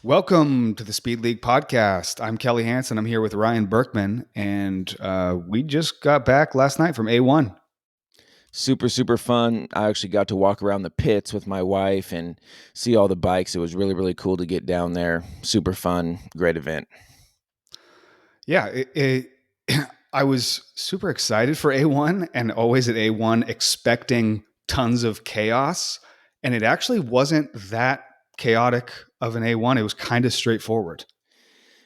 Welcome to the Speed League podcast. I'm Kelly Hansen. I'm here with Ryan Berkman, and we just got back last night from A1. Super, super fun. I actually got to walk around the pits with my wife and see all the bikes. It was really, really cool to get down there. Super fun. Great event. Yeah, I was super excited for A1 and always at A1 expecting tons of chaos. And it actually wasn't that chaotic of an A1. It was kind of straightforward.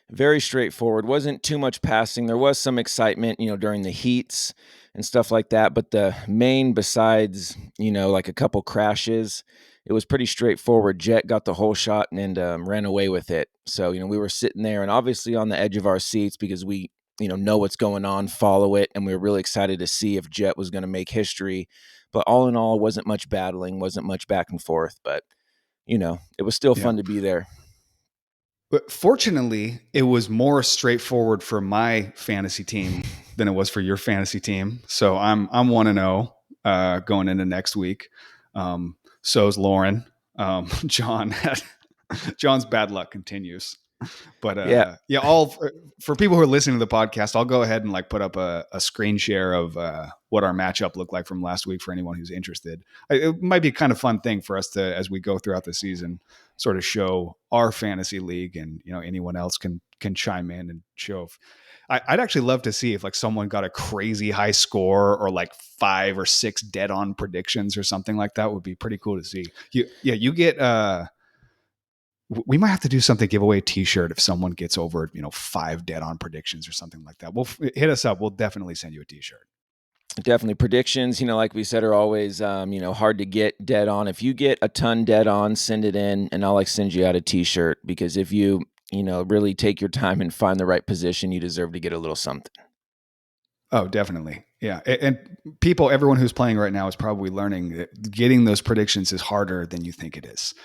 Very straightforward. Wasn't too much passing. There was some excitement, during the heats and stuff like that. But the main, besides, like a couple crashes, it was pretty straightforward. Jet got the whole shot and ran away with it. So, we were sitting there and obviously on the edge of our seats because we, know what's going on, follow it. And we were really excited to see if Jet was going to make history. But all in all, wasn't much battling, wasn't much back and forth. But, it was still Yeah. fun to be there. But fortunately, it was more straightforward for my fantasy team than it was for your fantasy team. So I'm 1-0 going into next week. So's Lauren. John had John's bad luck continues. But Yeah. yeah, all for people who are listening to the podcast, I'll go ahead and put up a screen share of what our matchup looked like from last week for anyone who's interested. It might be a kind of fun thing for us to, as we go throughout the season, sort of show our fantasy league, and anyone else can chime in and show. I'd actually love to see if someone got a crazy high score or 5 or 6 dead on predictions or something like that. Would be pretty cool to see. You get we might have to do something, give away a t-shirt if someone gets over 5 dead on predictions or something like that. We'll hit us up. We'll definitely send you a t-shirt. Definitely. Predictions, like we said, are always, hard to get dead on. If you get a ton dead on, send it in and I'll send you out a t-shirt, because if you, really take your time and find the right position, you deserve to get a little something. Oh, definitely. Yeah. And people, everyone who's playing right now is probably learning that getting those predictions is harder than you think it is,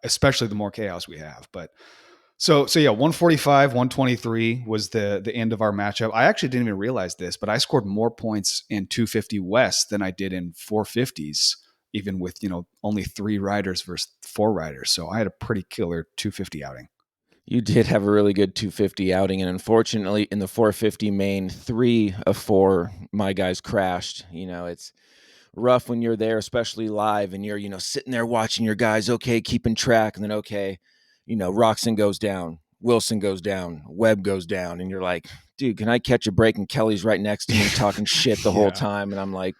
especially the more chaos we have. But so yeah, 145, 123 was the end of our matchup. I actually didn't even realize this, but I scored more points in 250 West than I did in 450s, even with, only 3 riders versus 4 riders. So I had a pretty killer 250 outing. You did have a really good 250 outing, and unfortunately in the 450 main, 3 of 4 my guys crashed. It's rough when you're there, especially live, and you're, sitting there watching your guys, okay, keeping track, and then okay, Roxon goes down, Wilson goes down, Webb goes down, and you're like, dude, can I catch a break? And Kelly's right next to me talking shit the whole Yeah. time, and I'm like,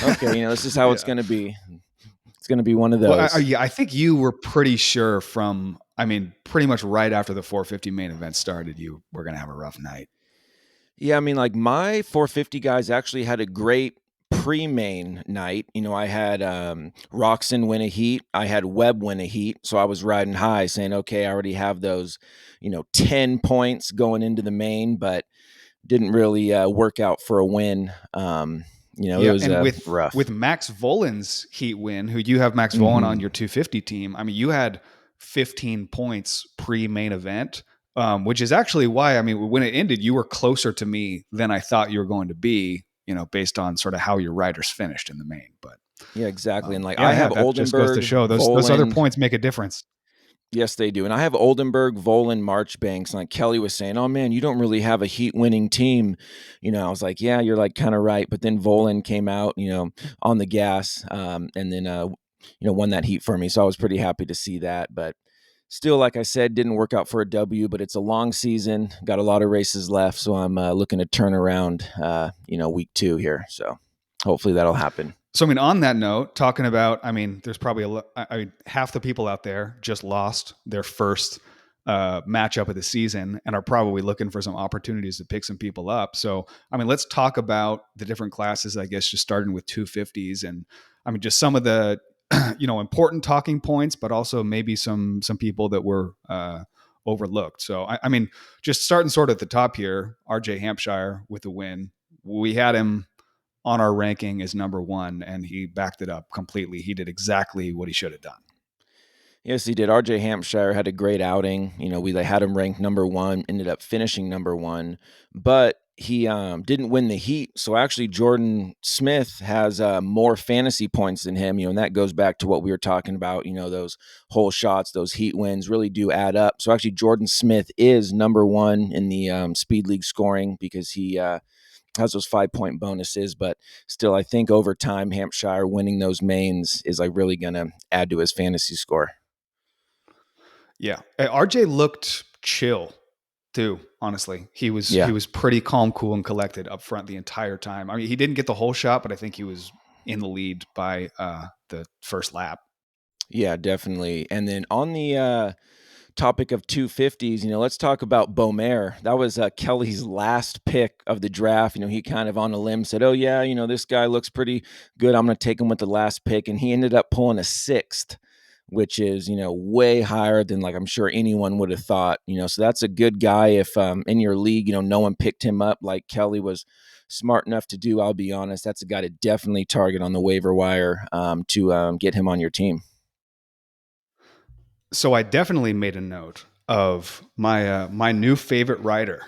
okay, this is how it's Yeah. going to be. It's going to be one of Well, those. yeah, I think you were pretty sure from, pretty much right after the 450 main event started, you were going to have a rough night. Yeah, like my 450 guys actually had a great pre-main night. I had Roxon win a heat. I had Webb win a heat. So I was riding high saying, okay, I already have those, 10 points going into the main, but didn't really work out for a win. It Yeah, was and rough. with Max Volan's heat win, who you have Max Volan on Hmm. your 250 team. You had 15 points pre-main event, which is actually why when it ended, you were closer to me than I thought you were going to be. Based on sort of how your riders finished in the main. But Yeah, exactly. And yeah, I yeah, have that just goes to Oldenburg, show those other Voland. points make a difference. Yes, they do. And I have Oldenburg, Volan, Marchbanks. Like Kelly was saying, oh man, you don't really have a heat winning team. I was like, yeah, you're kind of right. But then Volan came out, on the gas, and then, won that heat for me. So I was pretty happy to see that. But still, like I said, didn't work out for a W, but it's a long season. Got a lot of races left. So I'm looking to turn around, week 2 here. So hopefully that'll happen. So, on that note, talking about, there's probably half the people out there just lost their first matchup of the season and are probably looking for some opportunities to pick some people up. So, let's talk about the different classes, I guess, just starting with 250s and, just some of the, important talking points, but also maybe some people that were overlooked. So, just starting sort of at the top here, RJ Hampshire with the win. We had him on our ranking as number 1, and he backed it up completely. He did exactly what he should have done. Yes, he did. RJ Hampshire had a great outing. They had him ranked number 1, ended up finishing number 1. But, he didn't win the heat. So actually, Jordan Smith has more fantasy points than him. And that goes back to what we were talking about. Those hole shots, those heat wins really do add up. So actually, Jordan Smith is number one in the Speed League scoring because he has those 5-point bonuses. But still, I think over time, Hampshire winning those mains is like really going to add to his fantasy score. Yeah, RJ looked chill too. Honestly, he Yeah. was pretty calm, cool, and collected up front the entire time. I mean, he didn't get the whole shot, but I think he was in the lead by the first lap. Yeah, definitely. And then on the topic of 250s, let's talk about Beaumer. That was Kelly's last pick of the draft. He kind of on a limb said, oh, yeah, this guy looks pretty good. I'm going to take him with the last pick. And he ended up pulling a sixth, which is, way higher than like I'm sure anyone would have thought. So that's a good guy if in your league, no one picked him up like Kelly was smart enough to do. I'll be honest. That's a guy to definitely target on the waiver wire to get him on your team. So I definitely made a note of my new favorite writer,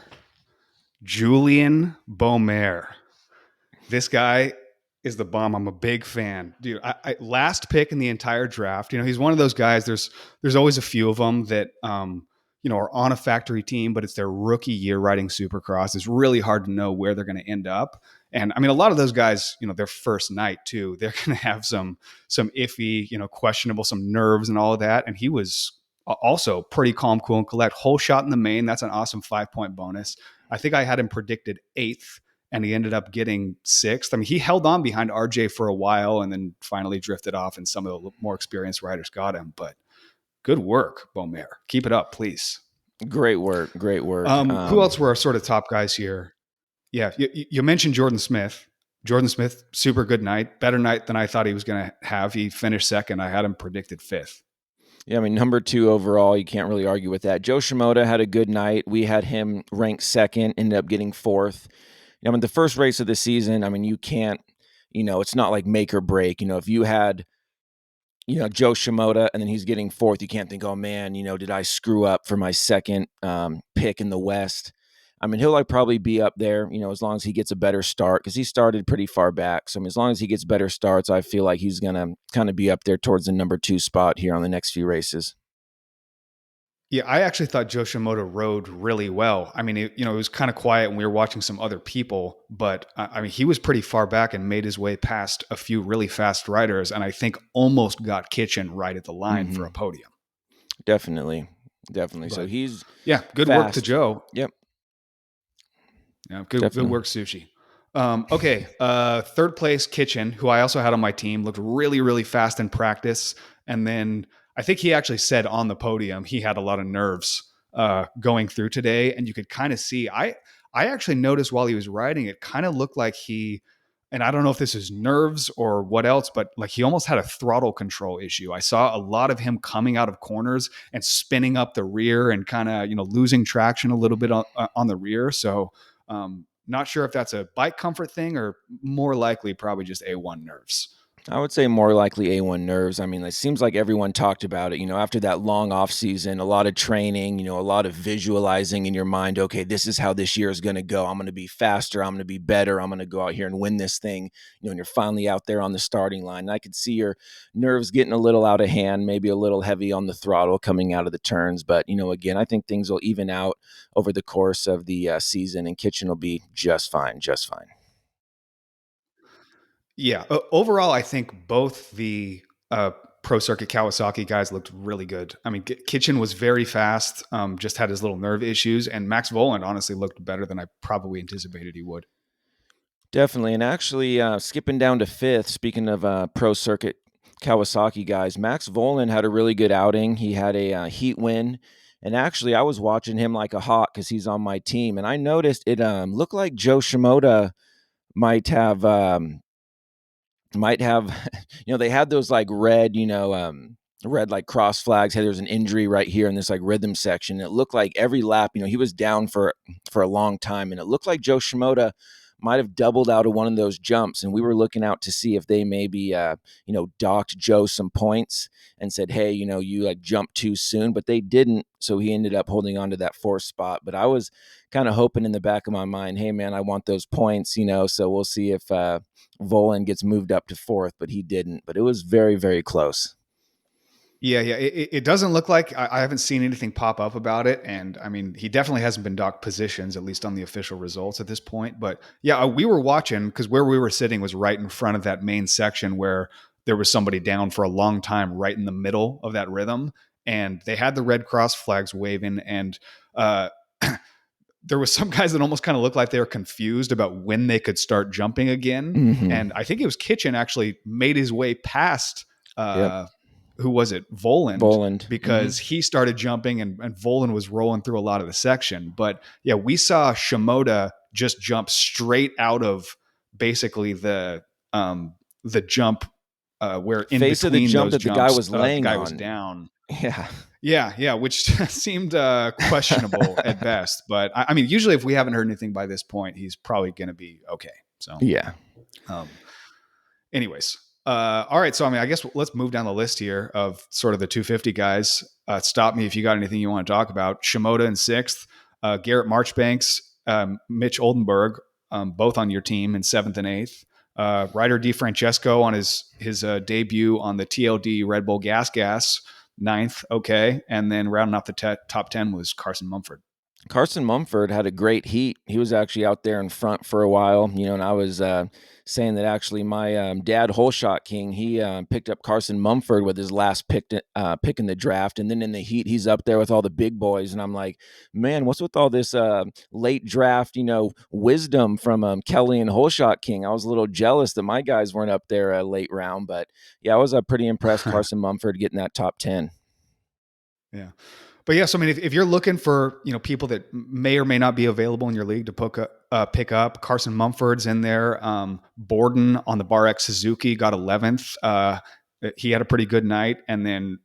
Julian Beaumer. This guy is the bomb. I'm a big fan, dude. I last pick in the entire draft. He's one of those guys. There's always a few of them that are on a factory team, but it's their rookie year riding Supercross. It's really hard to know where they're going to end up. And I mean, a lot of those guys, their first night too, they're going to have some iffy, questionable, some nerves and all of that. And he was also pretty calm, cool, and collect. Whole shot in the main. That's an awesome 5-point bonus. I think I had him predicted 8th, and he ended up getting 6th. I mean, he held on behind RJ for a while and then finally drifted off, and some of the more experienced riders got him. But good work, Beaumer. Keep it up, please. Great work. Great work. Who else were our sort of top guys here? Yeah, you mentioned Jordan Smith. Jordan Smith, super good night. Better night than I thought he was going to have. He finished second. I had him predicted 5th. Yeah, I mean, number 2 overall, you can't really argue with that. Joe Shimoda had a good night. We had him ranked second, ended up getting 4th. I mean, the first race of the season, I mean, you can't, it's not like make or break. If you had, Joe Shimoda and then he's getting 4th, you can't think, oh man, did I screw up for my second pick in the West? I mean, he'll probably be up there, as long as he gets a better start because he started pretty far back. So I mean, as long as he gets better starts, I feel like he's going to kind of be up there towards the number 2 spot here on the next few races. Yeah, I actually thought Joe Shimoda rode really well. I mean, it was kind of quiet when we were watching some other people, but I mean, he was pretty far back and made his way past a few really fast riders, and I think almost got Kitchen right at the line for a podium. Definitely. But, so he's good fast. work to Joe. Yep. Yeah, good work, Sushi. Okay, third place Kitchen, who I also had on my team, looked really, really fast in practice, and then I think he actually said on the podium he had a lot of nerves going through today, and you could kind of see. I actually noticed while he was riding, it kind of looked like he, and I don't know if this is nerves or what else, but like he almost had a throttle control issue. I saw a lot of him coming out of corners and spinning up the rear and kind of losing traction a little bit on the rear. So not sure if that's a bike comfort thing or more likely probably just A1 nerves. I would say more likely A1 nerves. I mean, it seems like everyone talked about it, after that long off season, a lot of training, a lot of visualizing in your mind. Okay, this is how this year is going to go. I'm going to be faster. I'm going to be better. I'm going to go out here and win this thing. And you're finally out there on the starting line. And I could see your nerves getting a little out of hand, maybe a little heavy on the throttle coming out of the turns. But, again, I think things will even out over the course of the season, and Kitchen will be just fine, just fine. Yeah. Overall, I think both the Pro Circuit Kawasaki guys looked really good. I mean, Kitchen was very fast, just had his little nerve issues, and Max Voland honestly looked better than I probably anticipated he would. Definitely. And actually, skipping down to 5th, speaking of Pro Circuit Kawasaki guys, Max Voland had a really good outing. He had a heat win. And actually, I was watching him like a hawk because he's on my team. And I noticed it looked like Joe Shimoda might have they had those like red red like cross flags. Hey, there's an injury right here in this like rhythm section. It looked like every lap, he was down for a long time, and it looked like Joe Shimoda might have doubled out of one of those jumps, and we were looking out to see if they maybe docked Joe some points and said, hey, you like jumped too soon, but they didn't, so he ended up holding on to that fourth spot. But I was kind of hoping in the back of my mind, hey man, I want those points, so we'll see if Volan gets moved up to fourth, but he didn't. But it was very, very close. Yeah, yeah. It doesn't look like I haven't seen anything pop up about it, and I mean, he definitely hasn't been docked positions, at least on the official results at this point. But yeah, we were watching because where we were sitting was right in front of that main section where there was somebody down for a long time, right in the middle of that rhythm, and they had the Red Cross flags waving, and uh, there was some guys that almost kind of looked like they were confused about when they could start jumping again. Mm-hmm. And I think it was Kitchen actually made his way past Yep. who was it? Voland, Voland. Mm-hmm. because he started jumping and Voland was rolling through a lot of the section. But yeah, we saw Shimoda just jump straight out of basically the jump where in Face of the between jump those that the guy jumps was the laying guy was on. down. Yeah. Yeah, yeah, which seemed questionable at best. But I mean, usually if we haven't heard anything by this point, he's probably going to be okay. So, Yeah. um, anyways, all right. So, I mean, I guess let's move down the list here of sort of the 250 guys. Stop me if you got anything you want to talk about. Shimoda in sixth, Garrett Marchbanks, Mitch Oldenburg, both on your team in seventh and eighth. Ryder DiFrancesco on his debut on the TLD Red Bull Gas ninth, okay. And then rounding off the top 10 was Carson Mumford. Carson Mumford had a great heat. He was actually out there in front for a while, and I was saying that actually my dad, Holeshot King, he picked up Carson Mumford with his last pick in the draft. And then in the heat, he's up there with all the big boys. And I'm like, man, what's with all this late draft, wisdom from Kelly and Holeshot King? I was a little jealous that my guys weren't up there late round. But yeah, I was pretty impressed, Carson Mumford getting that top 10. Yeah. But yes, I mean, if you're looking for people that may or may not be available in your league to pick up, Carson Mumford's in there. Borden on the Bar X Suzuki got 11th. He had a pretty good night, and then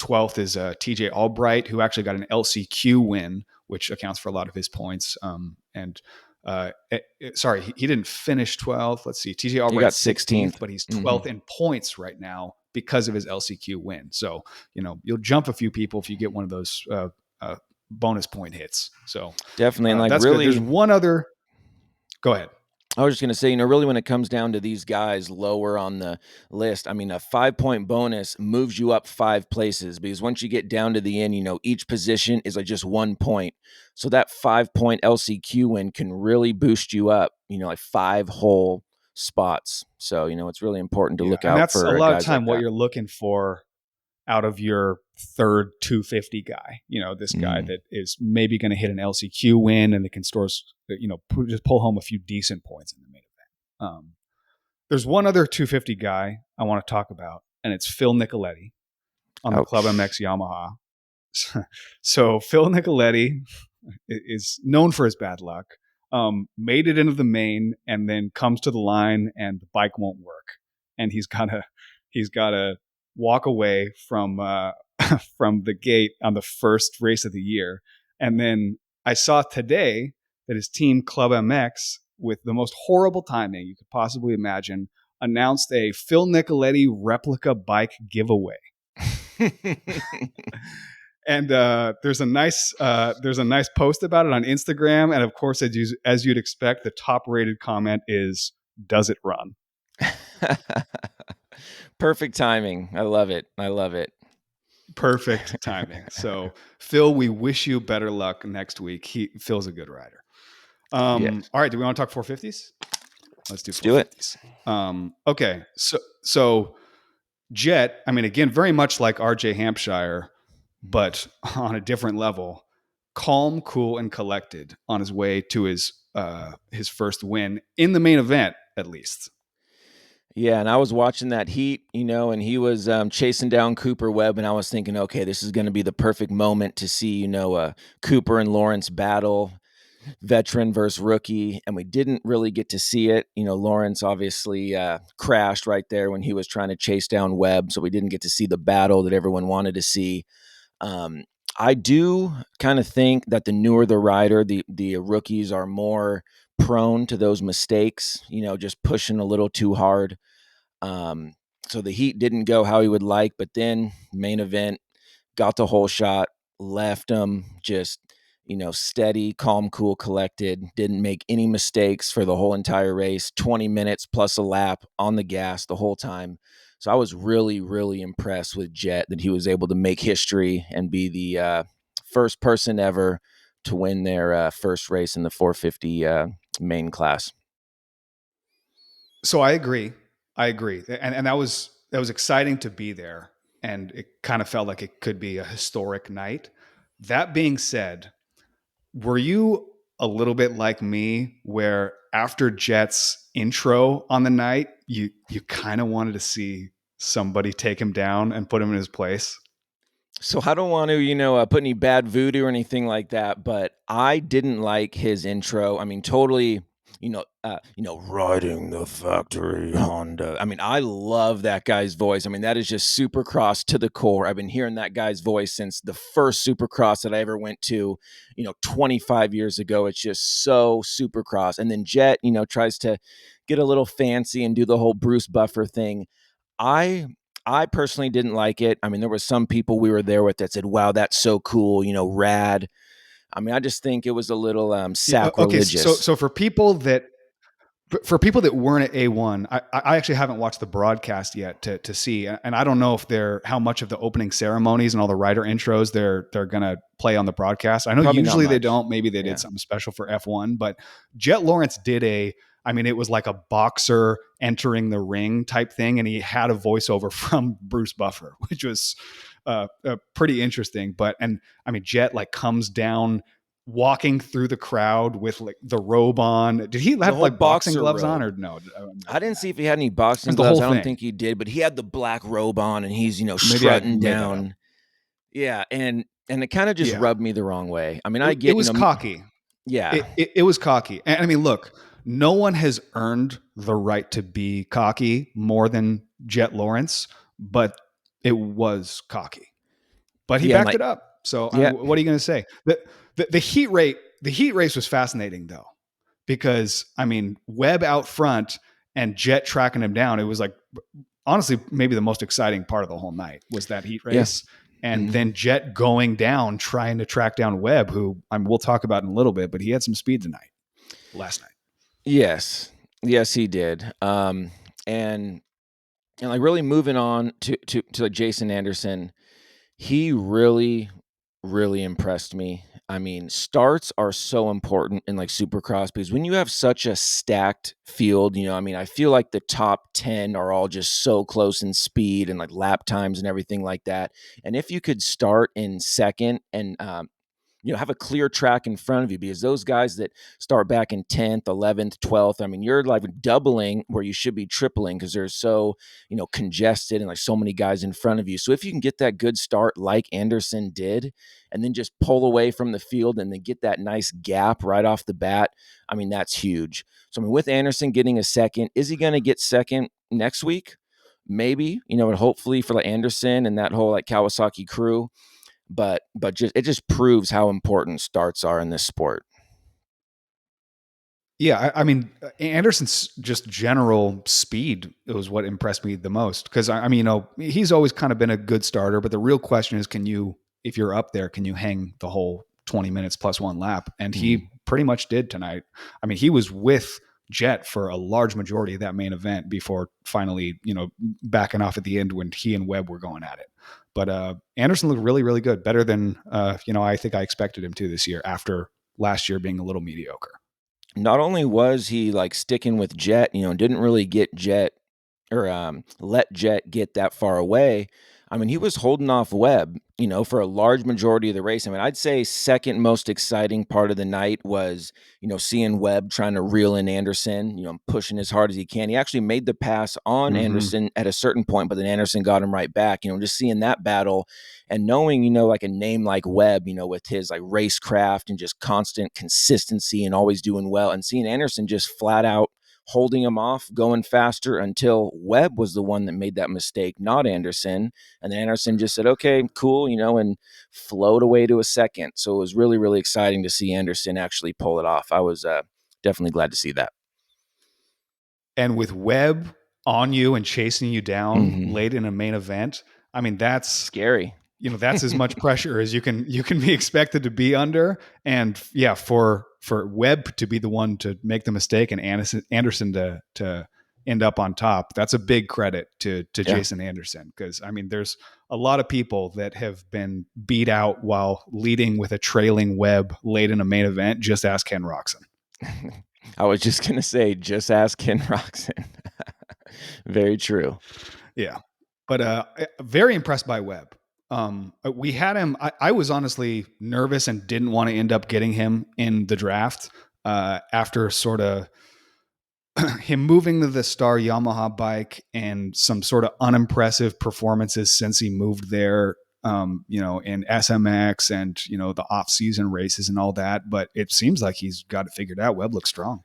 12th is TJ Albright, who actually got an LCQ win, which accounts for a lot of his points. Sorry, he didn't finish 12th. Let's see, TJ He got Albright's 16th, 16th. but he's Mm-hmm. 12th in points right now because of his LCQ win. So, you'll jump a few people if you get one of those bonus point hits. So Definitely. And like that's good. really, There's one other. Go ahead. I was just going to say, really when it comes down to these guys lower on the list, I mean, a 5-point bonus moves you up 5 places because once you get down to the end, each position is like just 1 point. So that 5-point LCQ win can really boost you up, like 5 whole spots. So, it's really important to Yeah, look and out that's a for lot of guys time like what that. you're looking for out of your third 250 guy. This guy that is maybe going to hit an LCQ win and it can just pull home a few decent points in the main event. There's one other 250 guy I want to talk about, and it's Phil Nicoletti on the Club MX Yamaha. So Phil Nicoletti is known for his bad luck. Made it into the main and then comes to the line and the bike won't work, and he's gotta walk away from from the gate on the first race of the year. And then I saw today that his team Club MX, with the most horrible timing you could possibly imagine, announced a Phil Nicoletti replica bike giveaway. And there's a nice post about it on Instagram, and of course, as you'd expect, the top rated comment is, "Does it run?" Perfect timing. I love it. I love it. Perfect timing. So, Phil, we wish you better luck next week. Phil's a good rider. Yes. All right, do we want to talk 450s? Let's do Do it. 450s. Okay, so Jet, I mean, again, very much like RJ Hampshire, but on a different level, calm, cool, and collected on his way to his first win in the main event, at least. Yeah, and I was watching that heat, and he was chasing down Cooper Webb, and I was thinking, okay, this is going to be the perfect moment to see, Cooper and Lawrence battle, veteran versus rookie, and we didn't really get to see it. Lawrence obviously crashed right there when he was trying to chase down Webb, so we didn't get to see the battle that everyone wanted to see. I do kind of think that the newer the rider, the rookies are more prone to those mistakes, just pushing a little too hard. Um, so the heat didn't go how he would like, but then main event, got the whole shot, left him just, steady, calm, cool, collected, didn't make any mistakes for the whole entire race, 20 minutes plus a lap on the gas the whole time. So I was really, really impressed with Jet that he was able to make history and be the first person ever to win their first race in the 450 main class. So I agree. I agree. And that was exciting to be there. And it kind of felt like it could be a historic night. That being said, were you a little bit like me where after Jet's intro on the night, you kind of wanted to see somebody take him down and put him in his place? So I don't want to, put any bad voodoo or anything like that, but I didn't like his intro. I mean, totally, riding the factory Honda. I mean, I love that guy's voice. I mean, that is just Supercross to the core. I've been hearing that guy's voice since the first Supercross that I ever went to, 25 years ago. It's just so Supercross. And then Jet, tries to get a little fancy and do the whole Bruce Buffer thing. I I personally didn't like it. I mean, there were some people we were there with that said, "Wow, that's so cool, rad." I mean, I just think it was a little Yeah, okay, sacrilegious. so for people that weren't at A1, I actually haven't watched the broadcast yet to see, and I don't know if they're how much of the opening ceremonies and all the rider intros they're gonna play on the broadcast. I know Probably not usually they much. don't. Maybe they did Yeah. something special for F1, but Jet Lawrence did a. I mean, it was like a boxer entering the ring type thing, and he had a voiceover from Bruce Buffer, which was pretty interesting. But and I mean, Jet like comes down walking through the crowd with like the robe on. Did he The have whole like boxing boxer gloves on robe. or no? I'm I imagining didn't that. see if he had any It boxing was the gloves. whole I don't thing. think he did, but he had the black robe on and he's, Maybe I strutting made that up. down. Yeah, and it kind of just Yeah, rubbed me the wrong way. I mean, it, I it get, was cocky. yeah. It was cocky. And I mean, look, no one has earned the right to be cocky more than Jet Lawrence, but it was cocky. But he Yeah, and backed like it up. So I yeah, mean, what are you going to say? The heat race was fascinating though, because I mean, Webb out front and Jet tracking him down. It was like honestly maybe the most exciting part of the whole night was that heat yeah. race. And Mhm. then Jet going down, trying to track down Webb, who we'll talk about in a little bit, but he had some speed tonight, last night. Yes. Yes, he did. And like really moving on to like Jason Anderson, he really, really impressed me. I mean, starts are so important in like Supercross because when you have such a stacked field, I mean, I feel like the top 10 are all just so close in speed and like lap times and everything like that. And if you could start in second and have a clear track in front of you because those guys that start back in 10th, 11th, 12th, I mean, you're like doubling where you should be tripling because they're so, congested and like so many guys in front of you. So if you can get that good start like Anderson did and then just pull away from the field and then get that nice gap right off the bat, I mean, that's huge. So, I mean, with Anderson getting a second, is he going to get second next week? Maybe, and hopefully for like Anderson and that whole like Kawasaki crew, but just it just proves how important starts are in this sport. Yeah, I mean, Anderson's just general speed was what impressed me the most. Because I mean, he's always kind of been a good starter, but the real question is, can you, if you're up there, can you hang the whole 20 minutes plus one lap? And Mm. he pretty much did tonight. I mean, he was with Jet for a large majority of that main event before finally, backing off at the end when he and Webb were going at it. But Anderson looked really, really good, better than I think I expected him to this year after last year being a little mediocre. Not only was he like sticking with Jet, didn't really get Jet or let Jet get that far away. I mean, he was holding off Webb, for a large majority of the race. I mean, I'd say second most exciting part of the night was, seeing Webb trying to reel in Anderson, pushing as hard as he can. He actually made the pass on Mm-hmm. Anderson at a certain point, but then Anderson got him right back. Just seeing that battle and knowing, like a name like Webb, with his like racecraft and just constant consistency and always doing well, and seeing Anderson just flat out holding him off, going faster until Webb was the one that made that mistake, not Anderson. And then Anderson just said, okay, cool, and float away to a second. So it was really, really exciting to see Anderson actually pull it off. I was definitely glad to see that. And with Webb on you and chasing you down Mm-hmm. late in a main event, I mean, Scary. that's as much pressure as you can be expected to be under. And yeah, for Webb to be the one to make the mistake and Anderson to end up on top, that's a big credit to Yeah. Jason Anderson, because I mean, there's a lot of people that have been beat out while leading with a trailing Webb late in a main event. Just ask Ken Roxon. I was just going to say, just ask Ken Roxon. Very true. Yeah, but very impressed by Webb. We had him. I was honestly nervous and didn't want to end up getting him in the draft after sort of him moving to the Star Yamaha bike and some sort of unimpressive performances since he moved there. In SMX and the off-season races and all that. But it seems like he's got it figured out. Webb looks strong.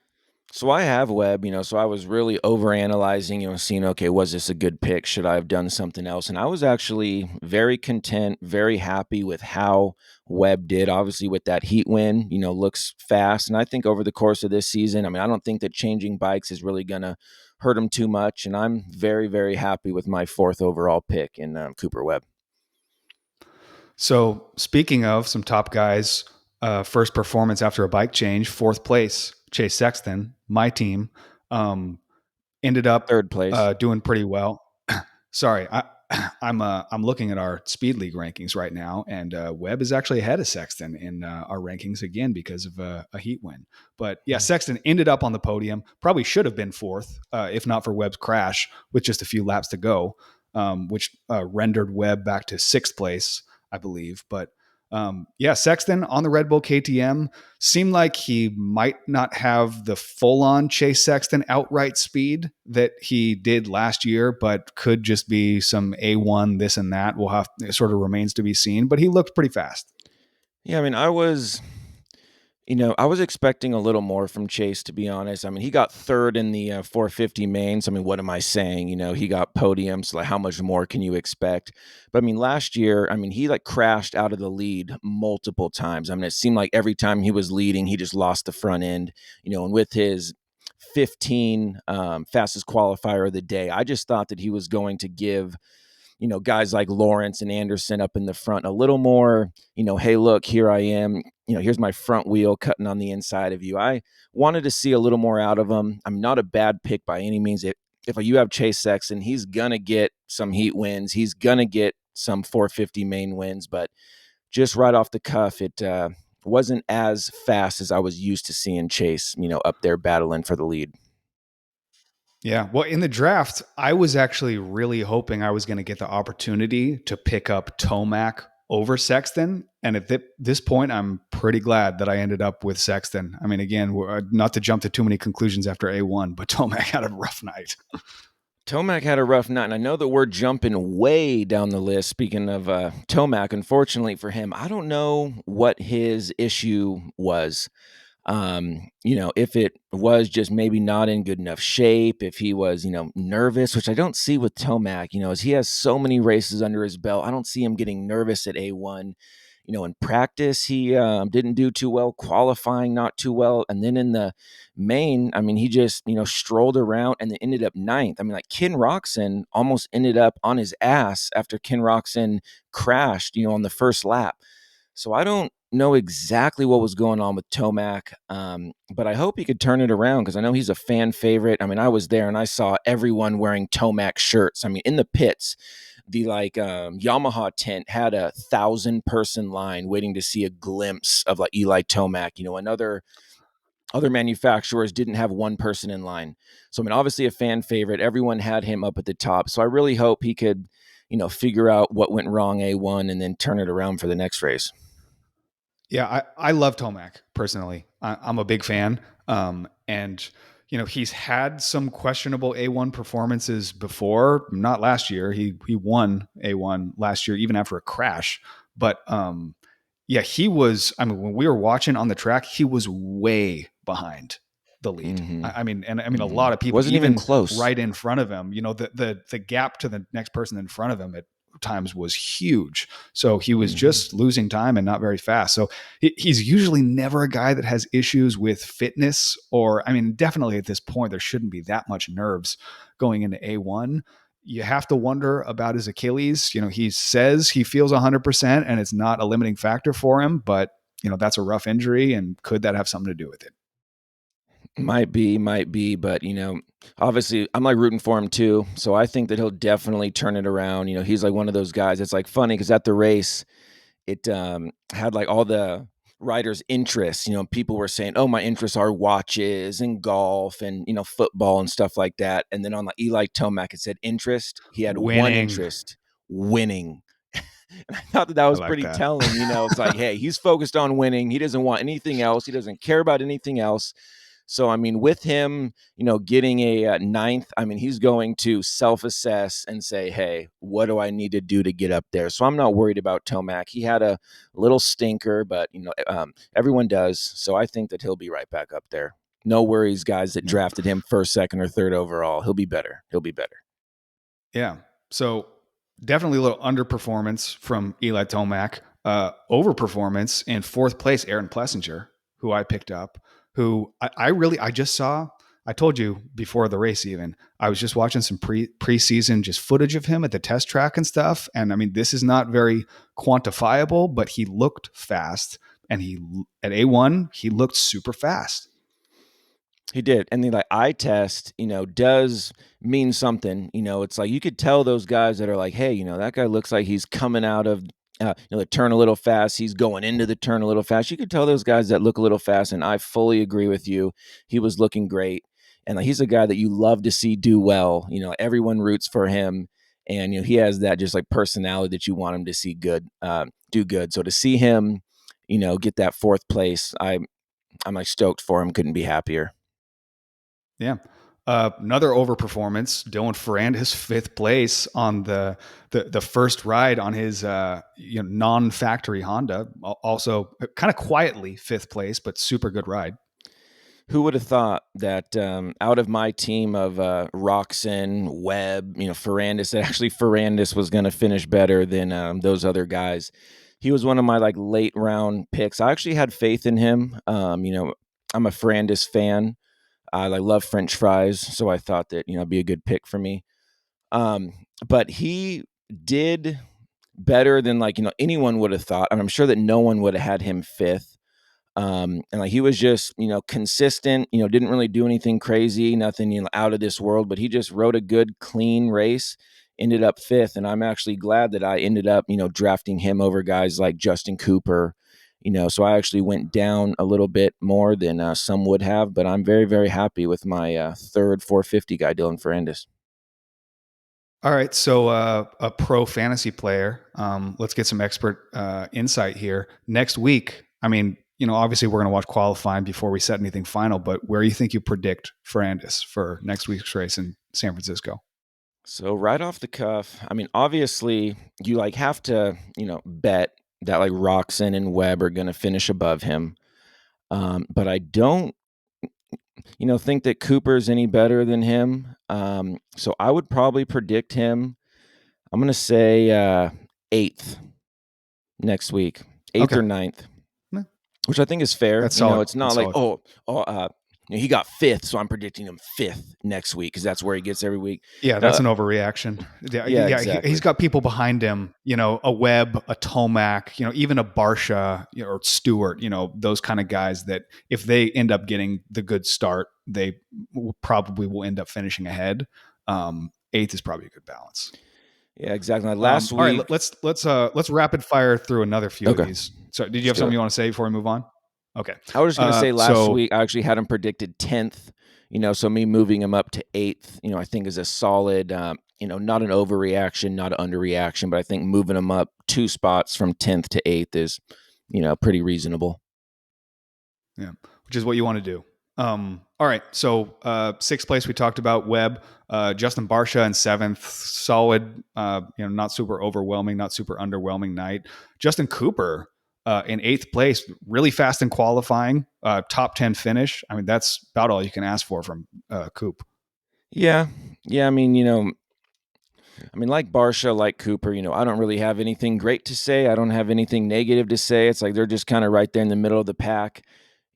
So I have Webb, so I was really overanalyzing, seeing, okay, was this a good pick? Should I have done something else? And I was actually very content, very happy with how Webb did. Obviously, with that heat win, looks fast. And I think over the course of this season, I mean, I don't think that changing bikes is really going to hurt him too much. And I'm very, very happy with my 4th overall pick in Cooper Webb. So speaking of some top guys, first performance after a bike change, 4th place, Chase Sexton, my team, ended up 3rd place. doing pretty well. Sorry, I'm looking at our Speed League rankings right now, and Webb is actually ahead of Sexton in our rankings again because of a heat win. But yeah, Sexton ended up on the podium. Probably should have been 4th if not for Webb's crash with just a few laps to go, which rendered Webb back to 6th place, I believe. But yeah, Sexton on the Red Bull KTM seemed like he might not have the full-on Chase Sexton outright speed that he did last year, but could just be some A1 this and that. It sort of remains to be seen, but he looked pretty fast. Yeah, I mean, I was expecting a little more from Chase, to be honest. I mean, he got 3rd in the 450 mains. I mean, what am I saying? He got podiums. Like, how much more can you expect? But I mean, last year, I mean, he crashed out of the lead multiple times. I mean, it seemed like every time he was leading, he just lost the front end. And with his 15 fastest qualifier of the day, I just thought that he was going to give guys like Lawrence and Anderson up in the front a little more, hey, look, here I am, here's my front wheel cutting on the inside of you. I wanted to see a little more out of him. I'm not a bad pick by any means. If you have Chase Sexton, he's going to get some heat wins. He's going to get some 450 main wins, but just right off the cuff, it wasn't as fast as I was used to seeing Chase, up there battling for the lead. Yeah. Well, in the draft, I was actually really hoping I was going to get the opportunity to pick up Tomac over Sexton. And at this point, I'm pretty glad that I ended up with Sexton. I mean, again, not to jump to too many conclusions after A1, but Tomac had a rough night. Tomac had a rough night, and I know that we're jumping way down the list. Speaking of Tomac, unfortunately for him, I don't know what his issue was. If it was just maybe not in good enough shape, if he was, nervous, which I don't see with Tomac, as he has so many races under his belt, I don't see him getting nervous at A1. In practice, he didn't do too well, qualifying not too well. And then in the main, I mean, he just, strolled around and then ended up 9th. I mean, like Ken Roxon almost ended up on his ass after Ken Roxon crashed, on the first lap. So I don't know exactly what was going on with Tomac, but I hope he could turn it around because I know he's a fan favorite. I mean, I was there and I saw everyone wearing Tomac shirts. I mean, in the pits, the Yamaha tent had 1,000-person line waiting to see a glimpse of Eli Tomac. And other manufacturers didn't have one person in line. So I mean, obviously a fan favorite. Everyone had him up at the top. So I really hope he could, figure out what went wrong A1 and then turn it around for the next race. Yeah, I love Tomac personally. I'm a big fan. And he's had some questionable A1 performances before. Not last year. He won A1 last year, even after a crash. But yeah, he was. I mean, when we were watching on the track, he was way behind the lead. Mm-hmm. I mean, a lot of people wasn't even close, right in front of him. The gap to the next person in front of him, times was huge. So he was Mhm. just losing time and not very fast. So he's usually never a guy that has issues with fitness, or, I mean, definitely at this point, there shouldn't be that much nerves going into A1. You have to wonder about his Achilles. He says he feels 100% and it's not a limiting factor for him, but that's a rough injury. And could that have something to do with it? Might be, but obviously I'm like rooting for him too. So I think that he'll definitely turn it around. He's like one of those guys. It's like funny because at the race, it had like all the riders' interests. People were saying, "Oh, my interests are watches and golf and football and stuff like that." And then on the Eli Tomac, it said interest. He had one Winning. interest: winning. And I thought that I was like pretty that. telling. It's like, hey, he's focused on winning. He doesn't want anything else. He doesn't care about anything else. So, I mean, with him, getting a ninth, I mean, he's going to self assess and say, hey, what do I need to do to get up there? So I'm not worried about Tomac. He had a little stinker, but, everyone does. So I think that he'll be right back up there. No worries, guys that Yeah. drafted him first, second, or third overall. He'll be better. He'll be better. Yeah. So definitely a little underperformance from Eli Tomac. Overperformance in fourth place, Aaron Plessinger, who I picked up, who I just saw. I told you before the race, even I was just watching some preseason just footage of him at the test track and stuff. And I mean, this is not very quantifiable, but he looked fast, and he at A1 he looked super fast. He did. And the like eye test, does mean something. It's like you could tell those guys that are like, hey, that guy looks like he's coming out of the turn a little fast. He's going into the turn a little fast. You could tell those guys that look a little fast. And I fully agree with you. He was looking great. And like he's a guy that you love to see do well. Everyone roots for him. And he has that just like personality that you want him to see good, do good. So to see him, get that fourth place, I'm like stoked for him. Couldn't be happier. Yeah. Another overperformance. Dylan Ferrandis, fifth place on the first ride on his non-factory Honda. Also, kind of quietly fifth place, but super good ride. Who would have thought that out of my team of Roxon, Webb, Ferrandis, that actually Ferrandis was going to finish better than those other guys. He was one of my like late round picks. I actually had faith in him. I'm a Ferrandis fan. I like love French fries, so I thought that it'd be a good pick for me. Um, but he did better than like anyone would have thought, and I'm sure that no one would have had him fifth. And like he was just consistent, didn't really do anything crazy, nothing out of this world, but he just rode a good clean race, ended up fifth. And I'm actually glad that I ended up drafting him over guys like Justin Cooper. So I actually went down a little bit more than some would have, but I'm very, very happy with my third 450 guy, Dylan Ferrandis. All right, so a pro fantasy player. Let's get some expert insight here. Next week, I mean, obviously we're going to watch qualifying before we set anything final, but where do you think you predict Ferrandis for next week's race in San Francisco? So right off the cuff, I mean, obviously you like have to, bet that like Roxon and Webb are going to finish above him. But I don't, think that Cooper's any better than him. So I would probably predict him. I'm going to say eighth next week, eighth Okay, or ninth, Eh, which I think is fair. that's solid. It's not That's like, solid. he got fifth, so I'm predicting him fifth next week because that's where he gets every week. Yeah, that's Uh, an overreaction. Yeah, yeah, yeah, he's exactly. got people behind him. A Webb, a Tomac, even a Barsha, or Stewart. Those kind of guys that if they end up getting the good start, they probably will end up finishing ahead. Eighth is probably a good balance. Yeah, exactly. Like last All right, week, let's rapid fire through another few of okay, these. So, did you let's have do something it. you want to say before we move on? Okay. I was just gonna say last So week I actually had him predicted 10th. So me moving him up to eighth, I think is a solid. Not an overreaction, not an underreaction, but I think moving him up 2 spots from 10th to eighth is, pretty reasonable. yeah, which is what you want to do. All right. So sixth place we talked about Webb, Justin Barsha in seventh, solid. Not super overwhelming, not super underwhelming night. Justin Cooper in eighth place, really fast in qualifying, top 10 finish. I mean, that's about all you can ask for from Coop. Yeah, yeah. I mean, I mean, like Barsha, like Cooper, I don't really have anything great to say. I don't have anything negative to say. It's like they're just kind of right there in the middle of the pack.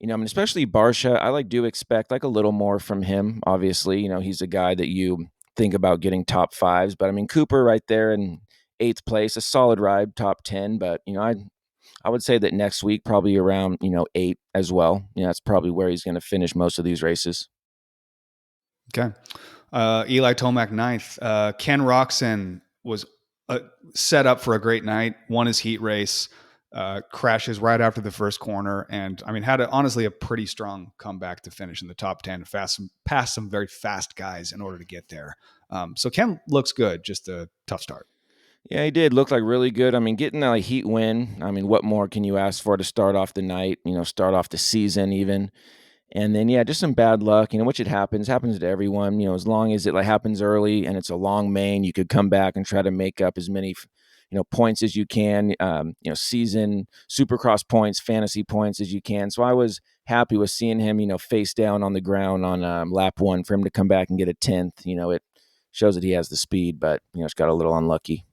I mean, especially Barsha, I do expect like a little more from him. Obviously, he's a guy that you think about getting top fives, but I mean, Cooper right there in eighth place, a solid ride, top 10. But, I would say that next week, probably around, eight as well. That's probably where he's going to finish most of these races. Okay. Eli Tomac ninth. Ken Roxon was uh, set up for a great night, won his heat race, crashes right after the first corner, and I mean, had honestly a pretty strong comeback to finish in the top 10, past some very fast guys in order to get there. So Ken looks good, just a tough start. Yeah, he did look like really good. I mean, getting a heat win. I mean, what more can you ask for to start off the night? Start off the season even. And then yeah, just some bad luck. Which it happens to everyone. As long as it like happens early and it's a long main, you could come back and try to make up as many points as you can. Season Supercross points, fantasy points as you can. So I was happy with seeing him. Face down on the ground on lap one for him to come back and get a 10th. It shows that he has the speed, but it's got a little unlucky.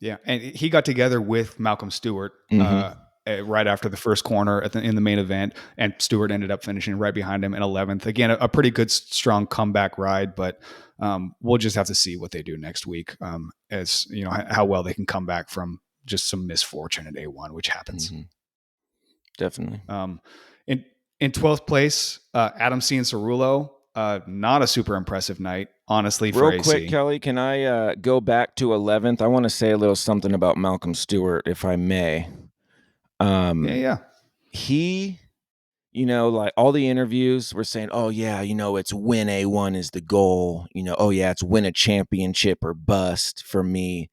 Yeah, and he got together with Malcolm Stewart Mm-hmm. right after the first corner in the main event, and Stewart ended up finishing right behind him in 11th. Again, a pretty good, strong comeback ride, but we'll just have to see what they do next week, as how well they can come back from just some misfortune at A1, which happens. Mm-hmm. Definitely. Um, in in 12th place, Adam Cianciarulo, not a super impressive night, honestly, for Real quick, AC. Kelly, can I go back to 11th? I want to say a little something about Malcolm Stewart, if I may. Yeah, Um, yeah. he, like all the interviews were saying, oh, yeah, it's win A1 is the goal. Oh, yeah, it's win a championship or bust for me.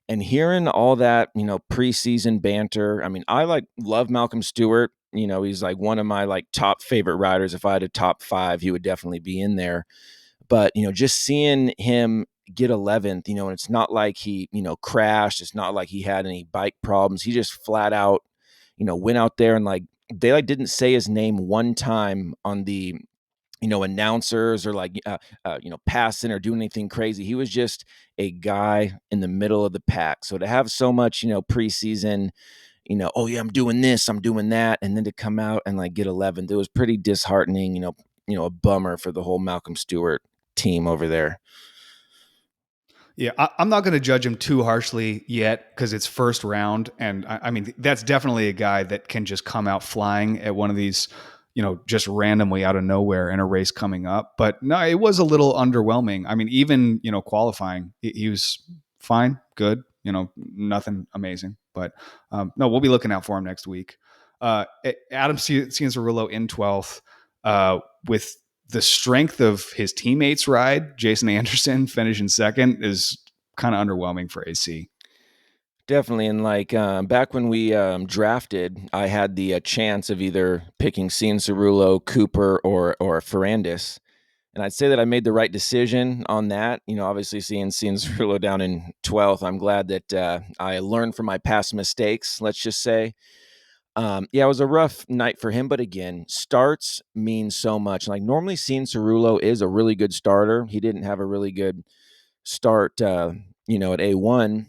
And hearing all that, preseason banter, I mean, I love Malcolm Stewart. He's like one of my like top favorite riders. If I had a top five, he would definitely be in there. But, just seeing him get 11th, and it's not like he, crashed. It's not like he had any bike problems. He just flat out, went out there and they didn't say his name one time on the, announcers or passing or doing anything crazy. He was just a guy in the middle of the pack. So to have so much, preseason, oh yeah, I'm doing this, I'm doing that, and then to come out and get 11th, it was pretty disheartening. A bummer for the whole Malcolm Stewart team over there. Yeah, I'm not going to judge him too harshly yet because it's first round, and I mean that's definitely a guy that can just come out flying at one of these, just randomly out of nowhere in a race coming up. But no, it was a little underwhelming. I mean, even qualifying, he was fine, good, nothing amazing. But no, we'll be looking out for him next week. Adam Cianciarulo in 12th, with the strength of his teammates' ride, Jason Anderson finishing second, is kind of underwhelming for AC. Definitely, and back when we drafted, I had the chance of either picking Cianciarulo, Cooper, or Ferrandis, and I'd say that I made the right decision on that. Obviously seeing Cianciarulo down in 12th, I'm glad that I learned from my past mistakes. Let's just say, yeah, it was a rough night for him, but again, starts mean so much. Like normally, Cianciarulo is a really good starter. He didn't have a really good start, at A1.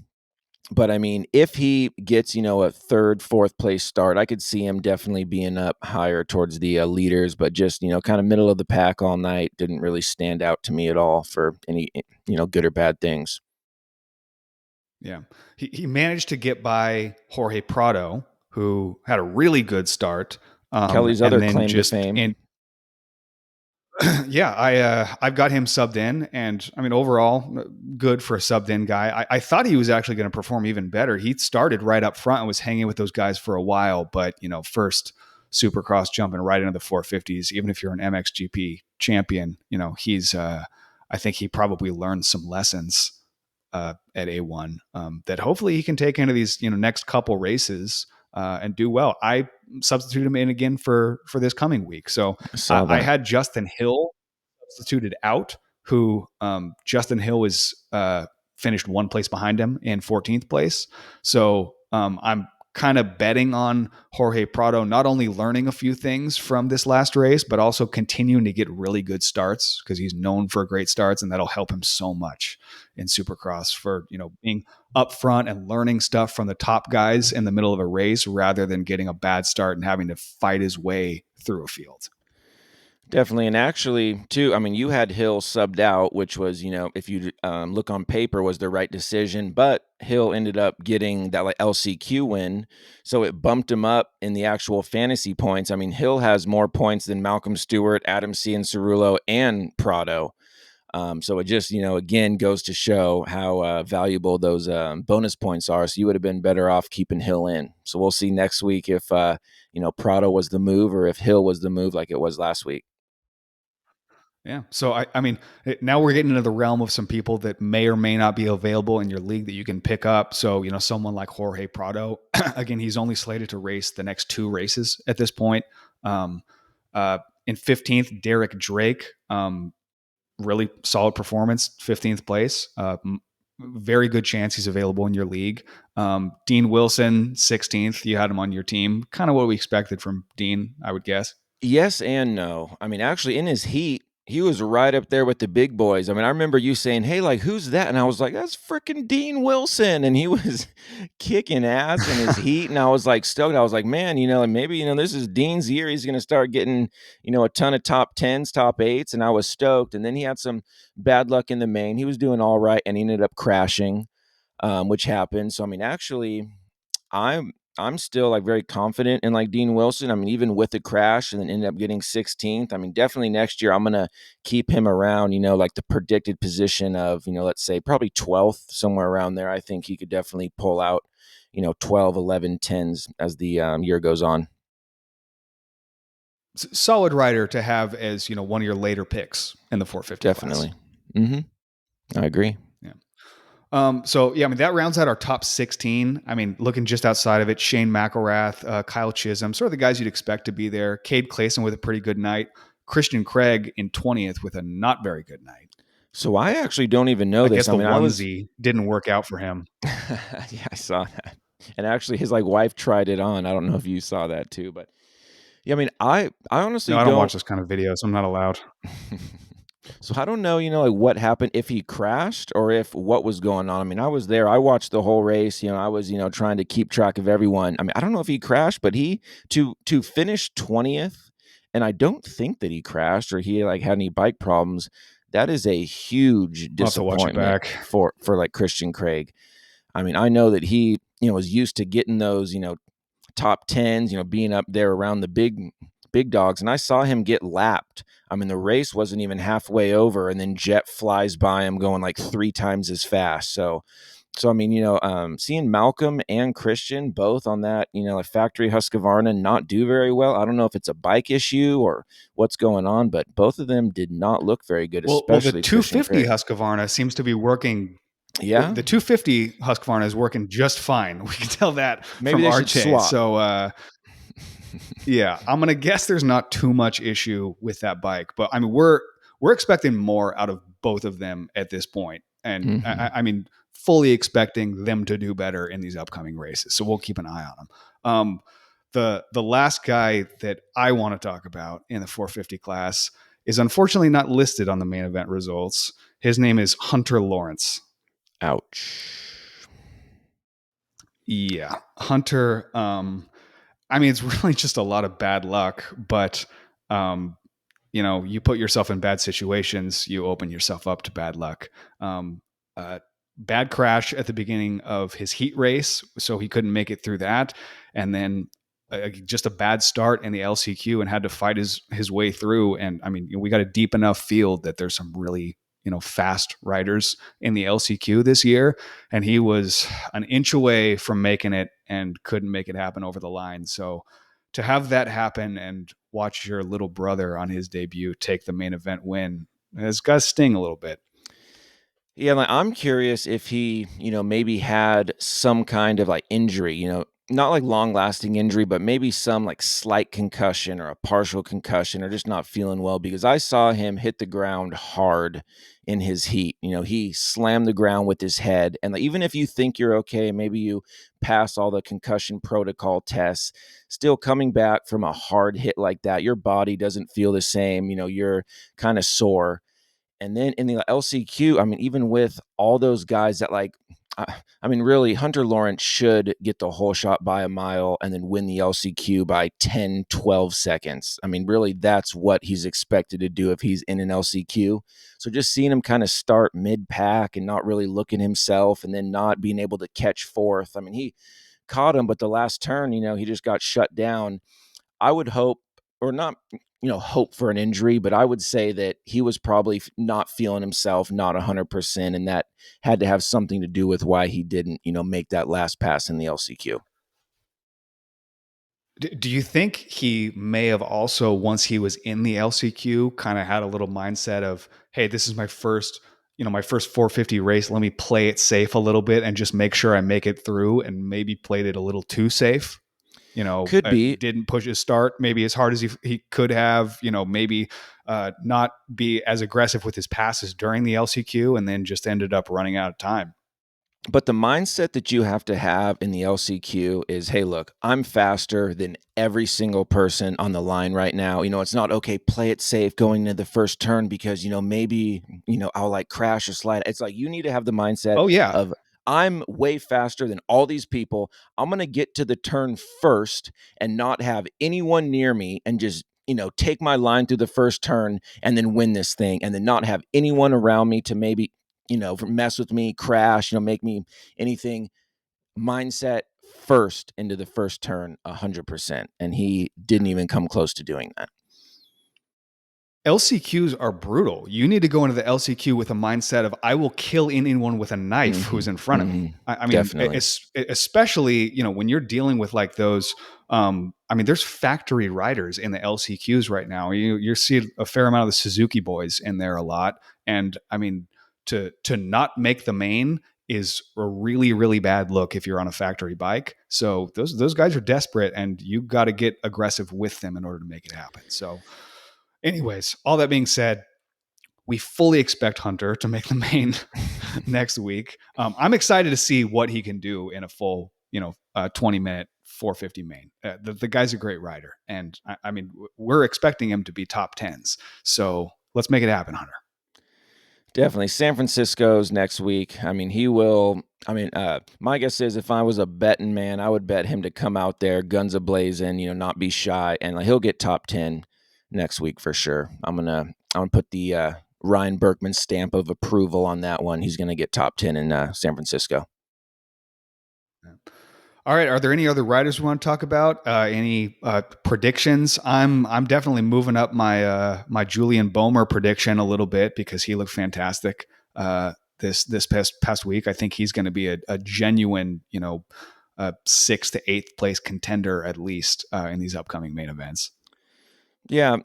But I mean, if he gets, a third, fourth place start, I could see him definitely being up higher towards the leaders, but just, kind of middle of the pack all night didn't really stand out to me at all for any, good or bad things. Yeah. He managed to get by Jorge Prado, who had a really good start. Kelly's And other then claim to just in fame. yeah, I've got him subbed in, and I mean overall good for a subbed in guy. I thought he was actually going to perform even better. He started right up front and was hanging with those guys for a while, but first Supercross jumping right into the 450s. Even if you're an MXGP champion, he's I think he probably learned some lessons at A1 that hopefully he can take into these next couple races and do well. I substituted him in again for this coming week. So I saw I that. had Justin Hill substituted out, who Justin Hill is finished one place behind him in 14th place. So I'm kind of betting on Jorge Prado not only learning a few things from this last race, but also continuing to get really good starts because he's known for great starts, and that'll help him so much in Supercross for, being up front and learning stuff from the top guys in the middle of a race rather than getting a bad start and having to fight his way through a field. Definitely, and actually, too, I mean, you had Hill subbed out, which was, if you look on paper, was the right decision. But Hill ended up getting that like LCQ win, so it bumped him up in the actual fantasy points. I mean, Hill has more points than Malcolm Stewart, Adam C. and Cerullo, and Prado. So it just, again, goes to show how valuable those bonus points are. So you would have been better off keeping Hill in. So we'll see next week if Prado was the move or if Hill was the move like it was last week. Yeah. So I mean, now we're getting into the realm of some people that may or may not be available in your league that you can pick up. So, someone like Jorge Prado, again, he's only slated to race the next 2 races at this point. In 15th, Derek Drake, really solid performance, 15th place. Very good chance he's available in your league. Dean Wilson, 16th. You had him on your team. Kind of what we expected from Dean, I would guess. Yes and no. I mean, actually, in his heat, he was right up there with the big boys. I mean, I remember you saying, "Hey, like, who's that?" And I was like, "That's freaking Dean Wilson," and he was kicking ass in his heat, and I was like stoked. I was like, "Man, like maybe this is Dean's year. He's going to start getting a ton of top 10s, top 8s," and I was stoked. And then he had some bad luck in the main. He was doing all right, and he ended up crashing, which happened. So I mean, actually, I'm still like very confident in like Dean Wilson. I mean, even with the crash and then ended up getting 16th. I mean, definitely next year I'm gonna keep him around, like the predicted position of, let's say probably 12th, somewhere around there. I think he could definitely pull out, 12, 11, 10s as the year goes on. Solid rider to have as, one of your later picks in the 450 class. Definitely. Mm-hmm. I agree. Yeah. So yeah, I mean, that rounds out our top 16. I mean, looking just outside of it, Shane McElrath, Kyle Chisholm, sort of the guys you'd expect to be there. Cade Clayson with a pretty good night. Christian Craig in 20th with a not very good night. So I actually don't even know I this. guess the I mean, onesie didn't work out for him. Yeah, I saw that. And actually his like wife tried it on. I don't know if you saw that too, but yeah, I mean, I No, honestly I don't don't. watch those kind of videos. I'm not allowed. So I don't know, like what happened, if he crashed or if what was going on. I mean, I was there. I watched the whole race. I was, trying to keep track of everyone. I mean, I don't know if he crashed, but he to finish 20th, and I don't think that he crashed or he like had any bike problems. That is a huge I'll have to watch it disappointment back. for like Christian Craig. I mean, I know that he, was used to getting those, top 10s, being up there around the big dogs. And I saw him get lapped. I mean, the race wasn't even halfway over, and then Jet flies by him going like 3 times as fast. So I mean, seeing Malcolm and Christian both on that, like factory Husqvarna not do very well. I don't know if it's a bike issue or what's going on, but both of them did not look very good, Well, the especially Christian 250 Craig. Husqvarna seems to be working. Yeah, The 250 Husqvarna is working just fine. We can tell that maybe from they should RJ. swap. So, yeah, I'm gonna guess there's not too much issue with that bike, but I mean we're expecting more out of both of them at this point, and Mm-hmm. I mean fully expecting them to do better in these upcoming races. So we'll keep an eye on them. The last guy that I want to talk about in the 450 class is unfortunately not listed on the main event results. His name is Hunter Lawrence. Ouch. Yeah, Hunter. I mean, it's really just a lot of bad luck, but um, you put yourself in bad situations, you open yourself up to bad luck. Um, uh, Bad crash at the beginning of his heat race, so he couldn't make it through that, and then just a bad start in the LCQ and had to fight his way through. And I mean, we got a deep enough field that there's some really fast riders in the LCQ this year, and he was an inch away from making it and couldn't make it happen over the line. So to have that happen and watch your little brother on his debut take the main event win, it's got to sting a little bit. Yeah, like I'm curious if he, maybe had some kind of like injury, not like long lasting injury, but maybe some like slight concussion or a partial concussion or just not feeling well, because I saw him hit the ground hard in his heat. He slammed the ground with his head. And like, even if you think you're okay, maybe you pass all the concussion protocol tests, still coming back from a hard hit like that, your body doesn't feel the same. You're kind of sore. And then in the LCQ, I mean, even with all those guys that really, Hunter Lawrence should get the whole shot by a mile and then win the LCQ by 10, 12 seconds. I mean, really, that's what he's expected to do if he's in an LCQ. So just seeing him kind of start mid pack and not really looking himself and then not being able to catch fourth. I mean, he caught him, but the last turn, he just got shut down. I would hope, or not, hope for an injury, but I would say that he was probably not feeling himself, not 100%, and that had to have something to do with why he didn't, make that last pass in the LCQ. Do you think he may have also, once he was in the LCQ, kind of had a little mindset of, hey, this is my first 450 race. Let me play it safe a little bit and just make sure I make it through, and maybe played it a little too safe? Could be. Didn't push his start maybe as hard as he could have, maybe not be as aggressive with his passes during the LCQ, and then just ended up running out of time. But the mindset that you have to have in the LCQ is, hey, look, I'm faster than every single person on the line right now. It's not, okay, play it safe going into the first turn because, maybe, I'll like crash or slide. It's like you need to have the mindset Oh yeah. of, I'm way faster than all these people. I'm going to get to the turn first and not have anyone near me and just, take my line through the first turn and then win this thing, and then not have anyone around me to maybe mess with me, crash, make me anything. Mindset first into the first turn, 100%. And he didn't even come close to doing that. LCQs are brutal. You need to go into the LCQ with a mindset of, I will kill anyone with a knife who's in front of me. I mean, Definitely. especially, when you're dealing with like those, there's factory riders in the LCQs right now. You see a fair amount of the Suzuki boys in there a lot. And I mean, to not make the main is a really, really bad look if you're on a factory bike. So those guys are desperate, and you got to get aggressive with them in order to make it happen. So anyways, all that being said, we fully expect Hunter to make the main next week. I'm excited to see what he can do in a full, 20-minute 450 main. The guy's a great rider, and I mean, we're expecting him to be top tens. So let's make it happen, Hunter. Definitely. San Francisco's next week. I mean, he will. I mean, my guess is if I was a betting man, I would bet him to come out there, guns a blazing, not be shy, and like, he'll get top 10 next week for sure. I'm gonna put the Ryan Berkman stamp of approval on that one. He's gonna get top 10 in San Francisco. All right. Are there any other riders we want to talk about? Any predictions? I'm definitely moving up my Julian Bomer prediction a little bit because he looked fantastic this past week. I think he's going to be a genuine, 6th to 8th place contender at least in these upcoming main events. Yeah.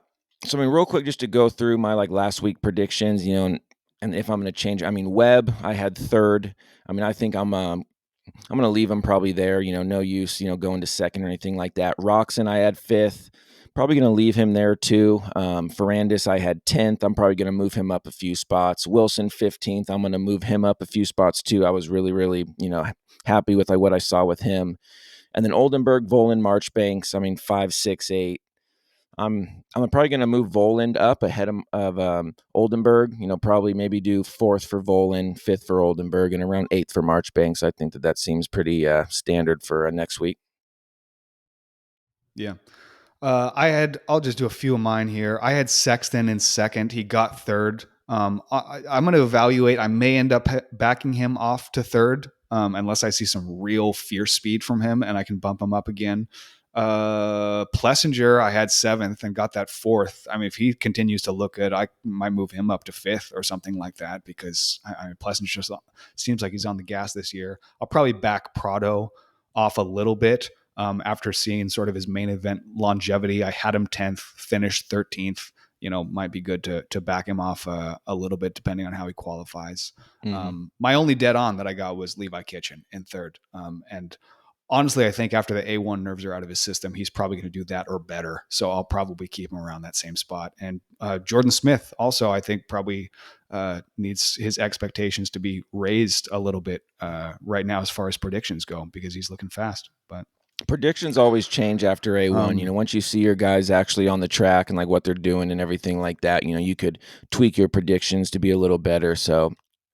So I mean, real quick, just to go through my like last week predictions, and if I'm going to change, I mean, Webb, I had third. I mean, I think I'm going to leave him probably there. No use, going to second or anything like that. Roxon, I had fifth. Probably going to leave him there too. Ferrandis, I had 10th. I'm probably going to move him up a few spots. Wilson, 15th. I'm going to move him up a few spots too. I was really, really, happy with like what I saw with him. And then Oldenburg, Volan, Marchbanks. I mean, 5, 6, 8. I'm probably going to move Voland up ahead of Oldenburg. Probably maybe do 4th for Voland, 5th for Oldenburg, and around 8th for Marchbanks. I think that seems pretty standard for next week. Yeah. I'll just do a few of mine here. I had Sexton in second. He got third. I'm going to evaluate. I may end up backing him off to third, unless I see some real fierce speed from him and I can bump him up again. Plessinger, I had 7th and got that 4th. I mean, if he continues to look good, I might move him up to 5th or something like that, because Plessinger just seems like he's on the gas this year. I'll probably back Prado off a little bit. After seeing sort of his main event longevity, I had him 10th, finished 13th. Might be good to back him off a little bit depending on how he qualifies. Mm-hmm. My only dead on that I got was Levi Kitchen in third. And honestly, I think after the A1 nerves are out of his system, he's probably going to do that or better. So I'll probably keep him around that same spot. And Jordan Smith also, I think, probably needs his expectations to be raised a little bit right now as far as predictions go, because he's looking fast. But Predictions always change after A1. um, Once you see your guys actually on the track and like what they're doing and everything like that, you could tweak your predictions to be a little better. So,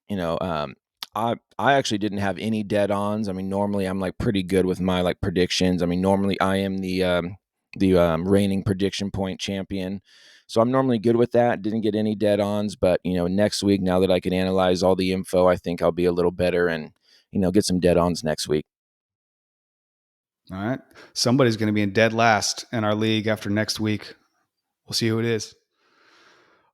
you know, um, I actually didn't have any dead ons. I mean, normally I'm like pretty good with my like predictions. I mean, normally I am the reigning prediction point champion. So I'm normally good with that. Didn't get any dead ons, but next week, now that I can analyze all the info, I think I'll be a little better and get some dead ons next week. all right, somebody's going to be in dead last in our league after next week. We'll see who it is.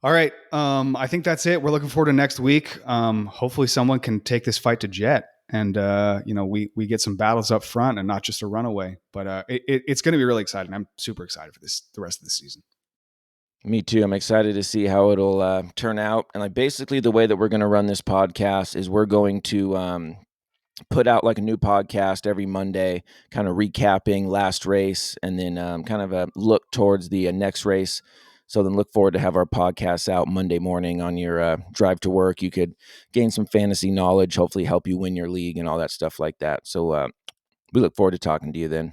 All right. I think that's it. We're looking forward to next week. Hopefully someone can take this fight to Jet, and we get some battles up front and not just a runaway. But it's going to be really exciting. I'm super excited for the rest of the season. Me too. I'm excited to see how it'll turn out. And like basically the way that we're going to run this podcast is we're going to put out like a new podcast every Monday, kind of recapping last race and then kind of a look towards the next race. So then look forward to have our podcasts out Monday morning on your drive to work. You could gain some fantasy knowledge, hopefully help you win your league and all that stuff like that. So we look forward to talking to you then.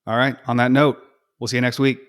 All right. On that note, we'll see you next week.